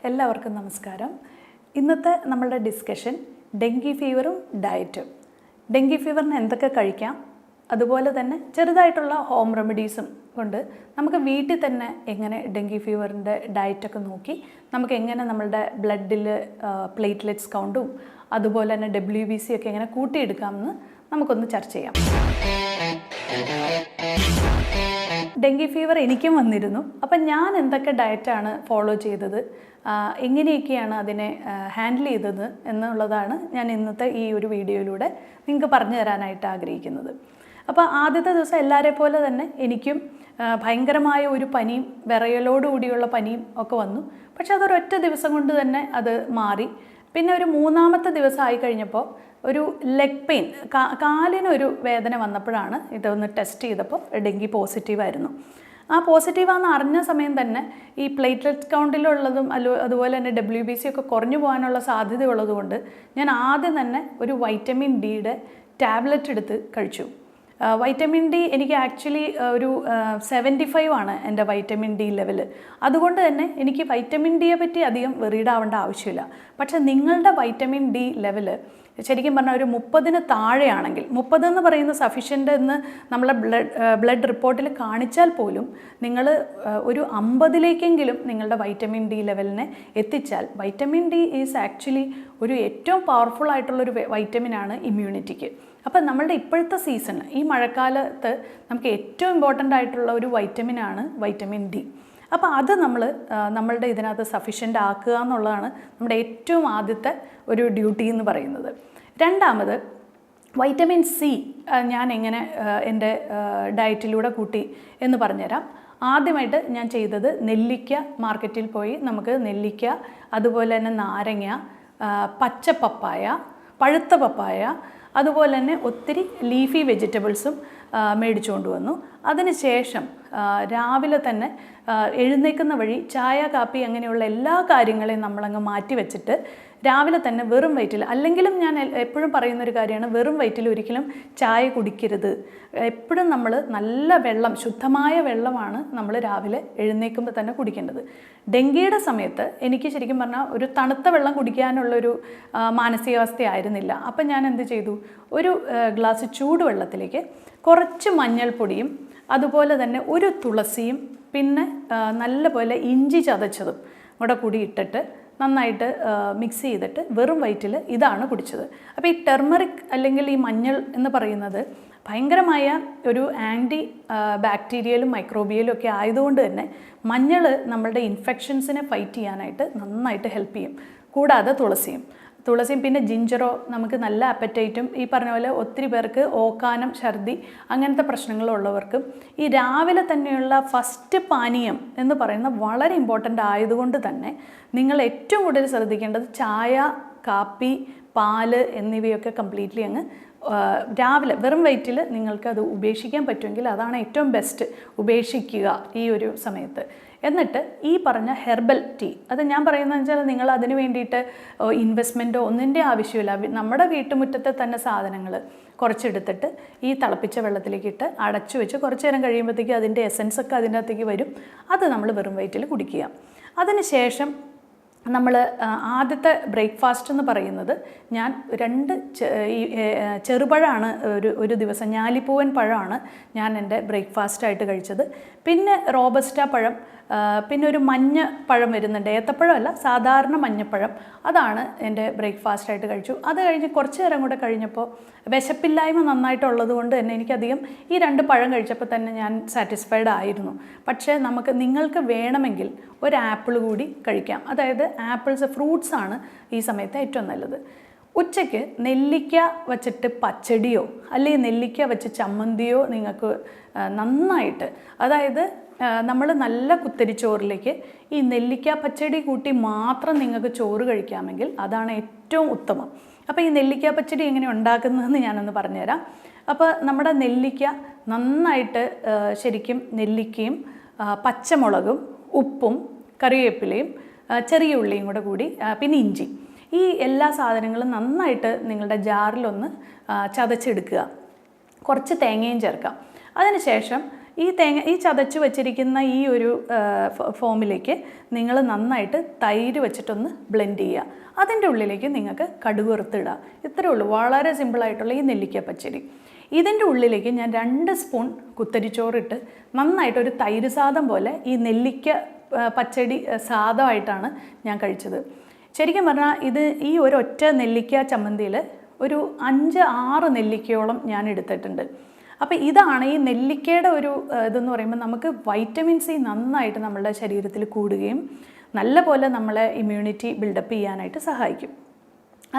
എല്ലാവർക്കും നമസ്കാരം. ഇന്നത്തെ നമ്മളുടെ ഡിസ്കഷൻ ഡെങ്കി ഫീവറും ഡയറ്റും. ഡെങ്കി ഫീവറിന് എന്തൊക്കെ കഴിക്കാം, അതുപോലെ തന്നെ ചെറുതായിട്ടുള്ള ഹോം റെമഡീസും കൊണ്ട് നമുക്ക് വീട്ടിൽ തന്നെ എങ്ങനെ ഡെങ്കി ഫീവറിൻ്റെ ഡയറ്റൊക്കെ നോക്കി നമുക്ക് എങ്ങനെ നമ്മളുടെ ബ്ലഡിൽ പ്ലേറ്റ്ലെറ്റ്സ് കൗണ്ടും അതുപോലെ തന്നെ WBC ഒക്കെ എങ്ങനെ കൂട്ടിയെടുക്കാമെന്ന് നമുക്കൊന്ന് ചർച്ച ചെയ്യാം. ഡെങ്കി ഫീവർ എനിക്കും വന്നിരുന്നു. അപ്പം ഞാൻ എന്തൊക്കെ ഡയറ്റാണ് ഫോളോ ചെയ്തത്, എങ്ങനെയൊക്കെയാണ് അതിനെ ഹാൻഡിൽ ചെയ്തത് എന്നുള്ളതാണ് ഞാൻ ഇന്നത്തെ ഈ ഒരു വീഡിയോയിലൂടെ നിങ്ങൾക്ക് പറഞ്ഞു തരാനായിട്ട് ആഗ്രഹിക്കുന്നത്. അപ്പോൾ ആദ്യത്തെ ദിവസം എല്ലാവരെ പോലെ തന്നെ എനിക്കും ഭയങ്കരമായ ഒരു പനിയും വിറയലോടുകൂടിയുള്ള പനിയും ഒക്കെ വന്നു. പക്ഷെ അതൊരൊറ്റ ദിവസം കൊണ്ട് തന്നെ അത് മാറി. പിന്നെ ഒരു മൂന്നാമത്തെ ദിവസം ആയി കഴിഞ്ഞപ്പോൾ ഒരു ലെഗ് പെയിൻ, കാലിനൊരു വേദന വന്നപ്പോഴാണ് ഇതൊന്ന് ടെസ്റ്റ് ചെയ്തപ്പോൾ ഡെങ്കി പോസിറ്റീവായിരുന്നു. ആ പോസിറ്റീവാണെന്ന് അറിഞ്ഞ സമയം തന്നെ ഈ പ്ലേറ്റ്ലെറ്റ് കൗണ്ടിലുള്ളതും അതുപോലെ തന്നെ WBC ഒക്കെ കുറഞ്ഞു പോകാനുള്ള സാധ്യതയുള്ളതുകൊണ്ട് ഞാൻ ആദ്യം തന്നെ ഒരു വൈറ്റമിൻ ഡിയുടെ ടാബ്ലറ്റ് എടുത്ത് കഴിച്ചു. വൈറ്റമിൻ ഡി എനിക്ക് ആക്ച്വലി ഒരു 75 ആണ് എൻ്റെ വൈറ്റമിൻ ഡി ലെവൽ. അതുകൊണ്ട് തന്നെ എനിക്ക് വൈറ്റമിൻ ഡിയെ പറ്റി അധികം വെറീഡ് ആവേണ്ട ആവശ്യമില്ല. പക്ഷേ നിങ്ങളുടെ വൈറ്റമിൻ ഡി ലെവൽ ശരിക്കും പറഞ്ഞാൽ ഒരു 30-ന് താഴെയാണെങ്കിൽ, 30 എന്ന് പറയുന്നത് സഫീഷ്യൻ്റ് എന്ന് നമ്മളെ ബ്ലഡ് റിപ്പോർട്ടിൽ കാണിച്ചാൽ പോലും നിങ്ങൾ ഒരു 50-ലേക്കെങ്കിലും നിങ്ങളുടെ വൈറ്റമിൻ ഡി ലെവലിനെ എത്തിച്ചാൽ, വൈറ്റമിൻ ഡി ഈസ് ആക്ച്വലി ഒരു ഏറ്റവും പവർഫുൾ ആയിട്ടുള്ളൊരു വൈറ്റമിനാണ് ഇമ്മ്യൂണിറ്റിക്ക്. അപ്പം നമ്മളുടെ ഇപ്പോഴത്തെ സീസൺ, ഈ മഴക്കാലത്ത് നമുക്ക് ഏറ്റവും ഇമ്പോർട്ടൻ്റ് ആയിട്ടുള്ള ഒരു വൈറ്റമിനാണ് വൈറ്റമിൻ ഡി. അപ്പോൾ അത് നമ്മളുടെ ഇതിനകത്ത് സഫീഷ്യൻ്റ് ആക്കുക എന്നുള്ളതാണ് നമ്മുടെ ഏറ്റവും ആദ്യത്തെ ഒരു ഡ്യൂട്ടി എന്ന് പറയുന്നത്. രണ്ടാമത് വൈറ്റമിൻ സി ഞാൻ എങ്ങനെ എൻ്റെ ഡയറ്റിലൂടെ കൂട്ടി എന്ന് പറഞ്ഞുതരാം. ആദ്യമായിട്ട് ഞാൻ ചെയ്തത് നെല്ലിക്ക, മാർക്കറ്റിൽ പോയി നമുക്ക് നെല്ലിക്ക, അതുപോലെ തന്നെ നാരങ്ങ, പച്ച പപ്പായ, പഴുത്ത പപ്പായ, അതുപോലെ തന്നെ ഒത്തിരി ലീഫി വെജിറ്റബിൾസും മേടിച്ചുകൊണ്ട് വന്നു. അതിനുശേഷം രാവിലെ തന്നെ എഴുന്നേൽക്കുന്ന വഴി ചായ, കാപ്പി അങ്ങനെയുള്ള എല്ലാ കാര്യങ്ങളെയും നമ്മളങ്ങ് മാറ്റി വെച്ചിട്ട് രാവിലെ തന്നെ വെറും വയറ്റിൽ, അല്ലെങ്കിലും ഞാൻ എപ്പോഴും പറയുന്നൊരു കാര്യമാണ്, വെറും വയറ്റിൽ ഒരിക്കലും ചായ കുടിക്കരുത്. എപ്പോഴും നമ്മൾ നല്ല വെള്ളം, ശുദ്ധമായ വെള്ളമാണ് നമ്മൾ രാവിലെ എഴുന്നേൽക്കുമ്പോൾ തന്നെ കുടിക്കേണ്ടത്. ഡെങ്കിയുടെ സമയത്ത് എനിക്ക് ശരിക്കും പറഞ്ഞാൽ ഒരു തണുത്ത വെള്ളം കുടിക്കാനുള്ളൊരു മാനസികാവസ്ഥയായിരുന്നില്ല. അപ്പം ഞാൻ എന്ത് ചെയ്തു, ഒരു ഗ്ലാസ് ചൂടുവെള്ളത്തിലേക്ക് കുറച്ച് മഞ്ഞൾപ്പൊടിയും അതുപോലെ തന്നെ ഒരു തുളസിയും പിന്നെ നല്ലപോലെ ഇഞ്ചി ചതച്ചതും കൂടി ഇട്ടിട്ട് നന്നായിട്ട് മിക്സ് ചെയ്തിട്ട് വെറും വയറ്റിൽ ഇതാണ് കുടിച്ചത്. അപ്പോൾ ഈ ടെർമറിക് അല്ലെങ്കിൽ ഈ മഞ്ഞൾ എന്ന് പറയുന്നത് ഭയങ്കരമായ ഒരു ആൻറ്റി ബാക്ടീരിയലും മൈക്രോബിയലും ഒക്കെ ആയതുകൊണ്ട് തന്നെ മഞ്ഞൾ നമ്മളുടെ ഇൻഫെക്ഷൻസിനെ ഫൈറ്റ് ചെയ്യാനായിട്ട് നന്നായിട്ട് ഹെൽപ്പ് ചെയ്യും. കൂടാതെ തുളസിയും പിന്നെ ജിഞ്ചറോ, നമുക്ക് നല്ല അപ്പറ്റൈറ്റും ഈ പറഞ്ഞ പോലെ ഒത്തിരി പേർക്ക് ഓക്കാനം, ഛർദി അങ്ങനത്തെ പ്രശ്നങ്ങളുള്ളവർക്കും ഈ രാവിലെ തന്നെയുള്ള ഫസ്റ്റ് പാനീയം എന്ന് പറയുന്നത് വളരെ ഇമ്പോർട്ടൻ്റ് ആയതുകൊണ്ട് തന്നെ നിങ്ങൾ ഏറ്റവും കൂടുതൽ ശ്രദ്ധിക്കേണ്ടത് ചായ, കാപ്പി, പാല് എന്നിവയൊക്കെ കംപ്ലീറ്റ്ലി അങ്ങ് രാവിലെ വെറും വയറ്റിൽ നിങ്ങൾക്കത് ഉപേക്ഷിക്കാൻ പറ്റുമെങ്കിൽ അതാണ് ഏറ്റവും ബെസ്റ്റ്. ഉപേക്ഷിക്കുക ഈ ഒരു സമയത്ത്. എന്നിട്ട് ഈ പറഞ്ഞ ഹെർബൽ ടീ, അത് ഞാൻ പറയുന്നത് വെച്ചാൽ നിങ്ങൾ അതിന് വേണ്ടിയിട്ട് ഇൻവെസ്റ്റ്മെൻറ്റോ ഒന്നിൻ്റെ ആവശ്യമില്ല. നമ്മുടെ വീട്ടുമുറ്റത്തെ തന്നെ സാധനങ്ങൾ കുറച്ചെടുത്തിട്ട് ഈ തിളപ്പിച്ച വെള്ളത്തിലേക്ക് ഇട്ട് അടച്ചു വെച്ച് കുറച്ച് നേരം കഴിയുമ്പോഴത്തേക്ക് അതിൻ്റെ എസൻസൊക്കെ അതിൻ്റെ അകത്തേക്ക് വരും. അത് നമ്മൾ വെറും വയറ്റിൽ കുടിക്കുക. അതിന് ശേഷം നമ്മൾ ആദ്യത്തെ ബ്രേക്ക്ഫാസ്റ്റ് എന്ന് പറയുന്നത് ഞാൻ 2 ചെറുപഴമാണ് ഒരു ദിവസം, ഞാലിപ്പൂവൻ പഴമാണ് ഞാൻ എൻ്റെ ബ്രേക്ക്ഫാസ്റ്റായിട്ട് കഴിച്ചത്. പിന്നെ റോബസ്റ്റ പഴം, പിന്നെ ഒരു മഞ്ഞ പഴം വരുന്നുണ്ട്, ഏത്തപ്പഴമല്ല, സാധാരണ മഞ്ഞപ്പഴം, അതാണ് എൻ്റെ ബ്രേക്ക്ഫാസ്റ്റായിട്ട് കഴിച്ചു. അത് കഴിഞ്ഞ് കുറച്ച് നേരം കൂടെ കഴിഞ്ഞപ്പോൾ വിശപ്പില്ലായ്മ നന്നായിട്ടുള്ളത് കൊണ്ട് തന്നെ എനിക്കധികം ഈ 2 പഴം കഴിച്ചപ്പോൾ തന്നെ ഞാൻ സാറ്റിസ്ഫൈഡ് ആയിരുന്നു. പക്ഷേ നിങ്ങൾക്ക് വേണമെങ്കിൽ ഒരു ആപ്പിൾ കൂടി കഴിക്കാം. അതായത് ആപ്പിൾസ്, ഫ്രൂട്ട്സാണ് ഈ സമയത്ത് ഏറ്റവും നല്ലത്. ഉച്ചയ്ക്ക് നെല്ലിക്ക വച്ചിട്ട് പച്ചടിയോ അല്ലെങ്കിൽ നെല്ലിക്ക വെച്ച് ചമ്മന്തിയോ നിങ്ങൾക്ക് നന്നായിട്ട്, അതായത് നമ്മൾ നല്ല കുത്തരിച്ചോറിലേക്ക് ഈ നെല്ലിക്ക പച്ചടി കൂട്ടി മാത്രം നിങ്ങൾക്ക് ചോറ് കഴിക്കാമെങ്കിൽ അതാണ് ഏറ്റവും ഉത്തമം. അപ്പോൾ ഈ നെല്ലിക്ക പച്ചടി എങ്ങനെ ഉണ്ടാക്കുന്നതെന്ന് ഞാനൊന്ന് പറഞ്ഞുതരാം. അപ്പോൾ നമ്മുടെ നെല്ലിക്ക നന്നായിട്ട് ശരിക്കും നെല്ലിക്കയും പച്ചമുളകും ഉപ്പും കറിവേപ്പിലയും ചെറിയ ഉള്ളിയും കൂടി പിന്നെ ഇഞ്ചി, ഈ എല്ലാ സാധനങ്ങളും നന്നായിട്ട് നിങ്ങളുടെ ജാറിലൊന്ന് ചതച്ചെടുക്കുക. കുറച്ച് തേങ്ങയും ചേർക്കാം. അതിനുശേഷം ഈ ചതച്ച് വെച്ചിരിക്കുന്ന ഈ ഒരു ഫോമിലേക്ക് നിങ്ങൾ നന്നായിട്ട് തൈര് വെച്ചിട്ടൊന്ന് ബ്ലെൻഡ് ചെയ്യുക. അതിൻ്റെ ഉള്ളിലേക്ക് നിങ്ങൾക്ക് കടുക് വറുത്തിടുക. ഇത്രയേ ഉള്ളൂ, വളരെ സിമ്പിളായിട്ടുള്ള ഈ നെല്ലിക്ക പച്ചടി. ഇതിൻ്റെ ഉള്ളിലേക്ക് ഞാൻ 2 സ്പൂൺ കുത്തരിച്ചോറിട്ട് നന്നായിട്ടൊരു തൈര് സാദം പോലെ ഈ നെല്ലിക്ക പച്ചടി സാദമായിട്ടാണ് ഞാൻ കഴിച്ചത്. ശരിക്കും പറഞ്ഞാൽ ഈ ഒരൊറ്റ നെല്ലിക്ക ചമ്മന്തിയിൽ ഒരു 5-6 നെല്ലിക്കയോളം ഞാൻ എടുത്തിട്ടുണ്ട്. അപ്പോൾ ഇതാണ് ഈ നെല്ലിക്കയുടെ ഒരു ഇതെന്ന് പറയുമ്പോൾ നമുക്ക് വൈറ്റമിൻ സി നന്നായിട്ട് നമ്മളുടെ ശരീരത്തിൽ കൂടുകയും നല്ല പോലെ നമ്മളെ ഇമ്മ്യൂണിറ്റി ബിൽഡപ്പ് ചെയ്യാനായിട്ട് സഹായിക്കും.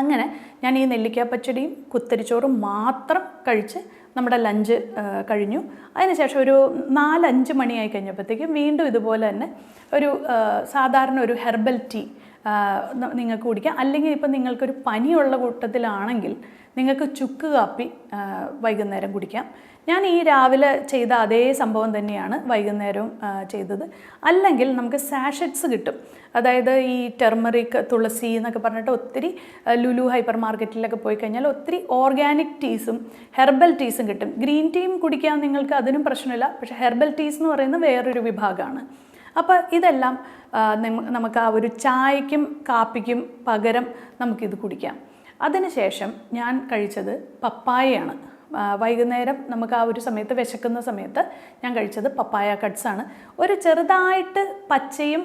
അങ്ങനെ ഞാൻ ഈ നെല്ലിക്ക പച്ചടിയും കുത്തരിച്ചോറും മാത്രം കഴിച്ച് നമ്മുടെ ലഞ്ച് കഴിഞ്ഞു. അതിനുശേഷം ഒരു 4-5 മണിയായി കഴിഞ്ഞപ്പോഴത്തേക്കും വീണ്ടും ഇതുപോലെ തന്നെ ഒരു സാധാരണ ഒരു ഹെർബൽ ടീ നിങ്ങൾക്ക് കുടിക്കാം. അല്ലെങ്കിൽ ഇപ്പം നിങ്ങൾക്കൊരു പനിയുള്ള കൂട്ടത്തിലാണെങ്കിൽ നിങ്ങൾക്ക് ചുക്ക് കാപ്പി വൈകുന്നേരം കുടിക്കാം. ഞാൻ ഈ രാവിലെ ചെയ്ത അതേ സംഭവം തന്നെയാണ് വൈകുന്നേരവും ചെയ്തത്. അല്ലെങ്കിൽ നമുക്ക് സാഷറ്റ്സ് കിട്ടും. അതായത് ഈ ടെർമറിക്, തുളസി എന്നൊക്കെ പറഞ്ഞിട്ട് ഒത്തിരി ലുലു ഹൈപ്പർ മാർക്കറ്റിലൊക്കെ പോയി കഴിഞ്ഞാൽ ഒത്തിരി ഓർഗാനിക് ടീസും ഹെർബൽ ടീസും കിട്ടും. ഗ്രീൻ ടീയും കുടിക്കാൻ നിങ്ങൾക്ക് അതിനും പ്രശ്നമില്ല. പക്ഷേ ഹെർബൽ ടീസ് എന്ന് പറയുന്നത് വേറൊരു വിഭാഗമാണ്. അപ്പോൾ ഇതെല്ലാം നമുക്ക് ആ ഒരു ചായയ്ക്കും കാപ്പിക്കും പകരം നമുക്കിത് കുടിക്കാം. അതിനുശേഷം ഞാൻ കഴിച്ചത് പപ്പായയാണ്. വൈകുന്നേരം നമുക്ക് ആ ഒരു സമയത്ത് വിശക്കുന്ന സമയത്ത് ഞാൻ കഴിച്ചത് പപ്പായ കട്ട്സാണ്. ഒരു ചെറുതായിട്ട് പച്ചയും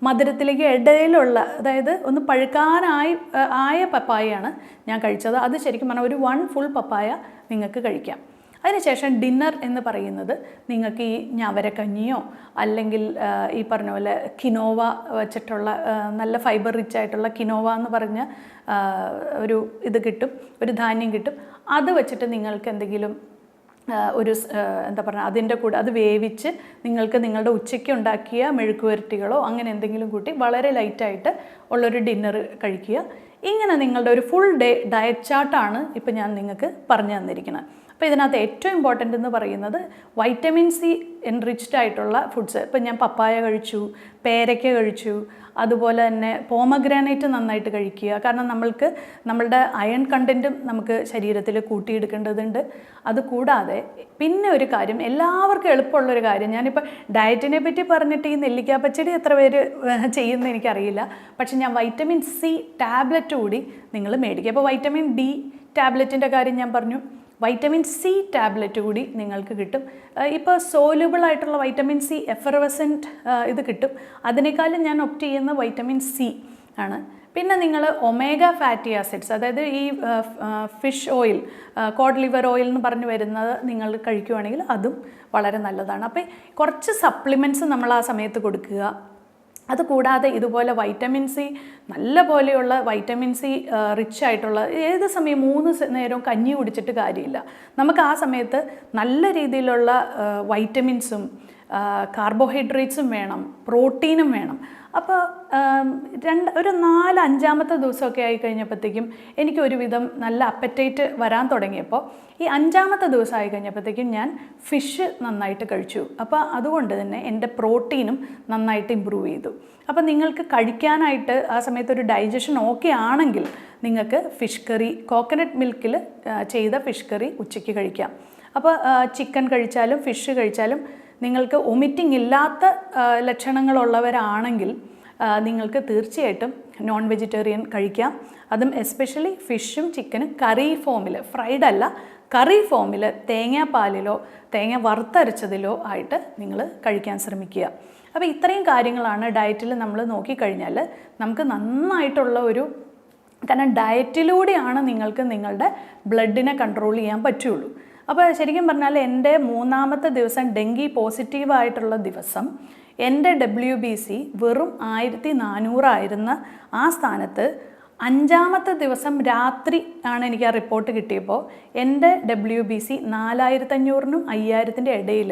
മധുരത്തിലേക്ക് ഇടയിലുള്ള, അതായത് ഒന്ന് പഴുക്കാനായ പപ്പായയാണ് ഞാൻ കഴിച്ചത്. അത് ശരിക്കും പറഞ്ഞാൽ ഒരു 1 ഫുൾ പപ്പായ നിങ്ങൾക്ക് കഴിക്കാം. അതിനുശേഷം ഡിന്നർ എന്ന് പറയുന്നത് നിങ്ങൾക്ക് ഈ ഞവരക്കഞ്ഞിയോ അല്ലെങ്കിൽ ഈ പറഞ്ഞ പോലെ കിനോവ വെച്ചിട്ടുള്ള നല്ല ഫൈബർ റിച്ച് ആയിട്ടുള്ള കിനോവ എന്ന് പറഞ്ഞ ഒരു ഇത് കിട്ടും, ഒരു ധാന്യം കിട്ടും. അത് വെച്ചിട്ട് നിങ്ങൾക്ക് എന്തെങ്കിലും ഒരു എന്താ പറയുക, അതിൻ്റെ കൂടെ അത് വേവിച്ച് നിങ്ങൾക്ക് നിങ്ങളുടെ ഉച്ചയ്ക്ക് ഉണ്ടാക്കിയ മെഴുക്കുവരട്ടികളോ അങ്ങനെ എന്തെങ്കിലും കൂട്ടി വളരെ ലൈറ്റായിട്ട് ഉള്ളൊരു ഡിന്നർ കഴിക്കുക. ഇങ്ങനെ നിങ്ങളുടെ ഒരു ഫുൾ ഡേ ഡയറ്റ് ചാർട്ടാണ് ഇപ്പം ഞാൻ നിങ്ങൾക്ക് പറഞ്ഞു തന്നിരിക്കുന്നത്. അപ്പോൾ ഇതിനകത്ത് ഏറ്റവും ഇമ്പോർട്ടൻ്റ് എന്ന് പറയുന്നത് വൈറ്റമിൻ സി എൻറിച്ച്ഡ് ആയിട്ടുള്ള ഫുഡ്സ്. ഇപ്പം ഞാൻ പപ്പായ കഴിച്ചു, പേരയ്ക്ക കഴിച്ചു, അതുപോലെ തന്നെ പോമഗ്രാനൈറ്റ് നന്നായിട്ട് കഴിക്കുക. കാരണം നമ്മളുടെ അയൺ കണ്ടൻറ്റും നമുക്ക് ശരീരത്തിൽ കൂട്ടിയെടുക്കേണ്ടതുണ്ട്. അതുകൂടാതെ പിന്നെ ഒരു കാര്യം, എല്ലാവർക്കും എളുപ്പമുള്ളൊരു കാര്യം, ഞാനിപ്പോൾ ഡയറ്റിനെ പറ്റി പറഞ്ഞിട്ട് ഈ നെല്ലിക്ക പച്ചടി എത്ര പേര് ചെയ്യുമെന്ന് എനിക്കറിയില്ല. പക്ഷെ ഞാൻ വൈറ്റമിൻ സി ടാബ്ലറ്റ് കൂടി നിങ്ങൾ മേടിക്കുക. അപ്പോൾ വൈറ്റമിൻ ഡി ടാബ്ലറ്റിൻ്റെ കാര്യം ഞാൻ പറഞ്ഞു, വൈറ്റമിൻ സി ടാബ്ലറ്റ് കൂടി നിങ്ങൾക്ക് കിട്ടും. ഇപ്പോൾ സോല്യൂബിൾ ആയിട്ടുള്ള വൈറ്റമിൻ സി എഫറവസൻറ്റ് ഇത് കിട്ടും. അതിനേക്കാളും ഞാൻ ഒപ്റ്റ് ചെയ്യുന്ന വൈറ്റമിൻ സി ആണ്. പിന്നെ നിങ്ങൾ ഒമേഗ ഫാറ്റി ആസിഡ്സ്, അതായത് ഈ fish oil, code liver oil എന്ന് പറഞ്ഞു വരുന്നത് നിങ്ങൾ കഴിക്കുകയാണെങ്കിൽ അതും വളരെ നല്ലതാണ്. അപ്പോൾ കുറച്ച് സപ്ലിമെൻറ്റ്സ് നമ്മൾ ആ സമയത്ത് കൊടുക്കുക. അതുകൂടാതെ ഇതുപോലെ വൈറ്റമിൻ സി, നല്ല പോലെയുള്ള വൈറ്റമിൻ സി റിച്ച് ആയിട്ടുള്ള, ഏത് സമയം 3 നേരവും കഞ്ഞി കുടിച്ചിട്ട് കാര്യമില്ല. നമുക്ക് ആ സമയത്ത് നല്ല രീതിയിലുള്ള വൈറ്റമിൻസും കാർബോഹൈഡ്രേറ്റ്സും വേണം, പ്രോട്ടീനും വേണം. അപ്പോൾ ഒരു 4-5 ദിവസമൊക്കെ ആയി കഴിഞ്ഞപ്പോഴത്തേക്കും എനിക്ക് ഒരുവിധം നല്ല അപ്പറ്റൈറ്റ് വരാൻ തുടങ്ങിയപ്പോൾ ഈ 5 ദിവസമായി കഴിഞ്ഞപ്പോഴത്തേക്കും ഞാൻ ഫിഷ് നന്നായിട്ട് കഴിച്ചു. അപ്പോൾ അതുകൊണ്ട് തന്നെ എൻ്റെ പ്രോട്ടീനും നന്നായിട്ട് ഇമ്പ്രൂവ് ചെയ്തു. അപ്പോൾ നിങ്ങൾക്ക് കഴിക്കാനായിട്ട് ആ സമയത്ത് ഒരു ഡൈജഷൻ ഓക്കെ ആണെങ്കിൽ നിങ്ങൾക്ക് ഫിഷ് കറി, കോക്കനട്ട് മിൽക്കിൽ ചെയ്ത ഫിഷ് കറി ഉച്ചയ്ക്ക് കഴിക്കാം. അപ്പോൾ ചിക്കൻ കഴിച്ചാലും ഫിഷ് കഴിച്ചാലും നിങ്ങൾക്ക് വൊമിറ്റിംഗ് ഇല്ലാത്ത ലക്ഷണങ്ങളുള്ളവരാണെങ്കിൽ നിങ്ങൾക്ക് തീർച്ചയായിട്ടും നോൺ വെജിറ്റേറിയൻ കഴിക്കാം. അതും എസ്പെഷ്യലി ഫിഷും ചിക്കനും കറി ഫോമിൽ, ഫ്രൈഡ് അല്ല, കറി ഫോമിൽ തേങ്ങാപ്പാലിലോ തേങ്ങ വറുത്തരച്ചതിലോ ആയിട്ട് നിങ്ങൾ കഴിക്കാൻ ശ്രമിക്കുക. അപ്പോൾ ഇത്രയും കാര്യങ്ങളാണ് ഡയറ്റിൽ നമ്മൾ നോക്കിക്കഴിഞ്ഞാൽ നമുക്ക് നന്നായിട്ടുള്ള ഒരു, കാരണം ഡയറ്റിലൂടെയാണ് നിങ്ങൾക്ക് നിങ്ങളുടെ ബ്ലഡിനെ കൺട്രോൾ ചെയ്യാൻ പറ്റുള്ളൂ. അപ്പോൾ ശരിക്കും പറഞ്ഞാൽ എൻ്റെ 3ാമത്തെ ദിവസം ഡെങ്കി പോസിറ്റീവായിട്ടുള്ള ദിവസം എൻ്റെ WBC വെറും 1400 ആയിരുന്ന ആ സ്ഥാനത്ത് 5ാമത്തെ ദിവസം രാത്രി ആണ് എനിക്ക് ആ റിപ്പോർട്ട് കിട്ടിയപ്പോൾ എൻ്റെ WBC 4500-നും 5000-ൻ്റെ ഇടയിൽ.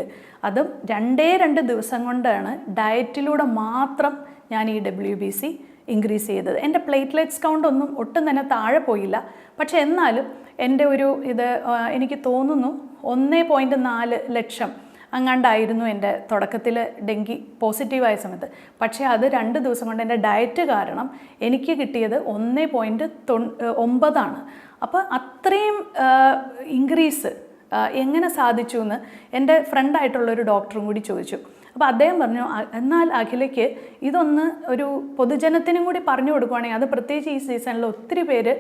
അതും 2 ദിവസം കൊണ്ടാണ് ഡയറ്റിലൂടെ മാത്രം ഞാൻ ഈ WBC ഇൻക്രീസ് ചെയ്തത്. എൻ്റെ പ്ലേറ്റ്ലെറ്റ്സ് കൗണ്ട് ഒട്ടും തന്നെ താഴെ പോയില്ല. പക്ഷെ എന്നാലും എൻ്റെ എനിക്ക് തോന്നുന്നു 1.4 ലക്ഷം അങ്ങാണ്ടായിരുന്നു എൻ്റെ തുടക്കത്തിൽ ഡെങ്കി പോസിറ്റീവായ സമയത്ത്. പക്ഷേ അത് 2 ദിവസം കൊണ്ട് എൻ്റെ ഡയറ്റ് കാരണം എനിക്ക് കിട്ടിയത് 1.9 ആണ്. അപ്പോൾ അത്രയും ഇൻക്രീസ് എങ്ങനെ സാധിച്ചു എന്ന് എൻ്റെ ഫ്രണ്ടായിട്ടുള്ളൊരു ഡോക്ടറും കൂടി ചോദിച്ചു. അപ്പോൾ അദ്ദേഹം പറഞ്ഞു, എന്നാൽ അഖിലയ്ക്ക് ഇതൊന്ന് ഒരു പൊതുജനത്തിനും കൂടി പറഞ്ഞു കൊടുക്കുകയാണെങ്കിൽ, അത് പ്രത്യേകിച്ച് ഈ സീസണിൽ ഒത്തിരി പേര്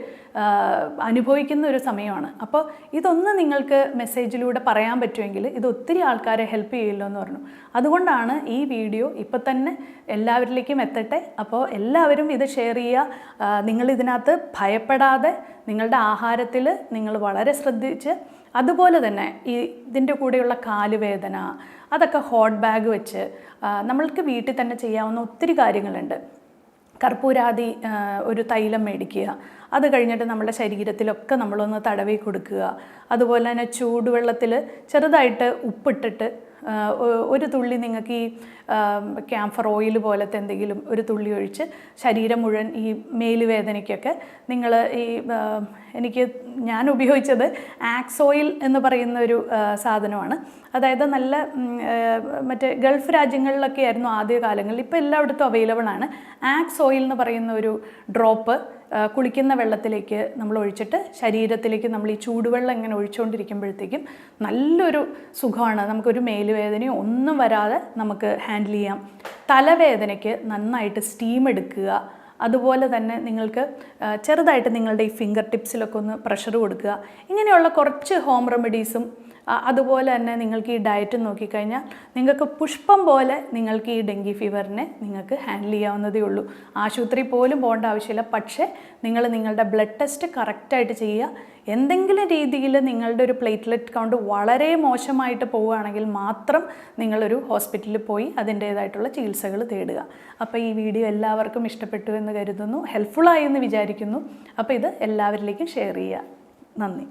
അനുഭവിക്കുന്ന ഒരു സമയമാണ്. അപ്പോൾ ഇതൊന്ന് നിങ്ങൾക്ക് മെസ്സേജിലൂടെ പറയാൻ പറ്റുമെങ്കിൽ ഇത് ഒത്തിരി ആൾക്കാരെ ഹെൽപ്പ് ചെയ്യുമല്ലോ എന്ന് പറഞ്ഞു. അതുകൊണ്ടാണ് ഈ വീഡിയോ ഇപ്പം തന്നെ എല്ലാവരിലേക്കും എത്തട്ടെ. അപ്പോൾ എല്ലാവരും ഇത് ഷെയർ ചെയ്യുക. നിങ്ങളിതിനകത്ത് ഭയപ്പെടാതെ നിങ്ങളുടെ ആഹാരത്തിൽ നിങ്ങൾ വളരെ ശ്രദ്ധിച്ച്, അതുപോലെ തന്നെ ഇതിൻ്റെ കൂടെയുള്ള കാലുവേദന അതൊക്കെ ഹോട്ട് ബാഗ് വെച്ച് നമ്മൾക്ക് വീട്ടിൽ തന്നെ ചെയ്യാവുന്ന ഒത്തിരി കാര്യങ്ങളുണ്ട്. കർപ്പൂരാതി ഒരു തൈലം മേടിക്കുക, അത് കഴിഞ്ഞിട്ട് നമ്മുടെ ശരീരത്തിലൊക്കെ നമ്മളൊന്ന് തടവി കൊടുക്കുക. അതുപോലെ തന്നെ ചൂടുവെള്ളത്തിൽ ചെറുതായിട്ട് ഉപ്പിട്ടിട്ട് ഒരു തുള്ളി നിങ്ങൾക്ക് ഈ ക്യാംഫർ ഓയിൽ പോലത്തെ എന്തെങ്കിലും ഒരു തുള്ളി ഒഴിച്ച് ശരീരം മുഴുവൻ ഈ മേലുവേദനയ്ക്കൊക്കെ നിങ്ങൾ ഞാൻ ഉപയോഗിച്ചത് ആക്സ് ഓയിൽ എന്ന് പറയുന്ന ഒരു സാധനമാണ്. അതായത് നല്ല മറ്റേ ഗൾഫ് രാജ്യങ്ങളിലൊക്കെ ആയിരുന്നു ആദ്യ കാലങ്ങളിൽ, ഇപ്പോൾ എല്ലായിടത്തും അവൈലബിൾ ആണ്. ആക്സ് ഓയിൽ എന്ന് പറയുന്ന ഒരു ഡ്രോപ്പ് കുളിക്കുന്ന വെള്ളത്തിലേക്ക് നമ്മൾ ഒഴിച്ചിട്ട് ശരീരത്തിലേക്ക് നമ്മൾ ഈ ചൂടുവെള്ളം ഇങ്ങനെ ഒഴിച്ചുകൊണ്ടിരിക്കുമ്പോഴത്തേക്കും നല്ലൊരു സുഖമാണ്. നമുക്കൊരു മേലുവേദനയോ ഒന്നും വരാതെ നമുക്ക് ഹാൻഡിൽ ചെയ്യാം. തലവേദനയ്ക്ക് നന്നായിട്ട് സ്റ്റീം എടുക്കുക. അതുപോലെ തന്നെ നിങ്ങൾക്ക് ചെറുതായിട്ട് നിങ്ങളുടെ ഈ ഫിംഗർ ടിപ്സിലൊക്കെ ഒന്ന് പ്രഷർ കൊടുക്കുക. ഇങ്ങനെയുള്ള കുറച്ച് ഹോം റെമഡീസും അതുപോലെ തന്നെ നിങ്ങൾക്ക് ഈ ഡയറ്റ് നോക്കിക്കഴിഞ്ഞാൽ നിങ്ങൾക്ക് പുഷ്പം പോലെ നിങ്ങൾക്ക് ഈ ഡെങ്കി ഫീവറിനെ നിങ്ങൾക്ക് ഹാൻഡിൽ ചെയ്യാവുന്നതേ ഉള്ളൂ. ആശുപത്രി പോലും പോകേണ്ട ആവശ്യമില്ല. പക്ഷേ നിങ്ങളുടെ ബ്ലഡ് ടെസ്റ്റ് കറക്റ്റായിട്ട് ചെയ്യുക. എന്തെങ്കിലും രീതിയിൽ നിങ്ങളുടെ ഒരു പ്ലേറ്റ്ലെറ്റ് കൗണ്ട് വളരെ മോശമായിട്ട് പോവുകയാണെങ്കിൽ മാത്രം നിങ്ങളൊരു ഹോസ്പിറ്റലിൽ പോയി അതിൻ്റേതായിട്ടുള്ള ചികിത്സകൾ തേടുക. അപ്പോൾ ഈ വീഡിയോ എല്ലാവർക്കും ഇഷ്ടപ്പെട്ടു എന്ന് കരുതുന്നു, ഹെൽപ്ഫുള്ളായി എന്ന് വിചാരിക്കുന്നു. അപ്പോൾ ഇത് എല്ലാവരിലേക്കും ഷെയർ ചെയ്യുക. നന്ദി.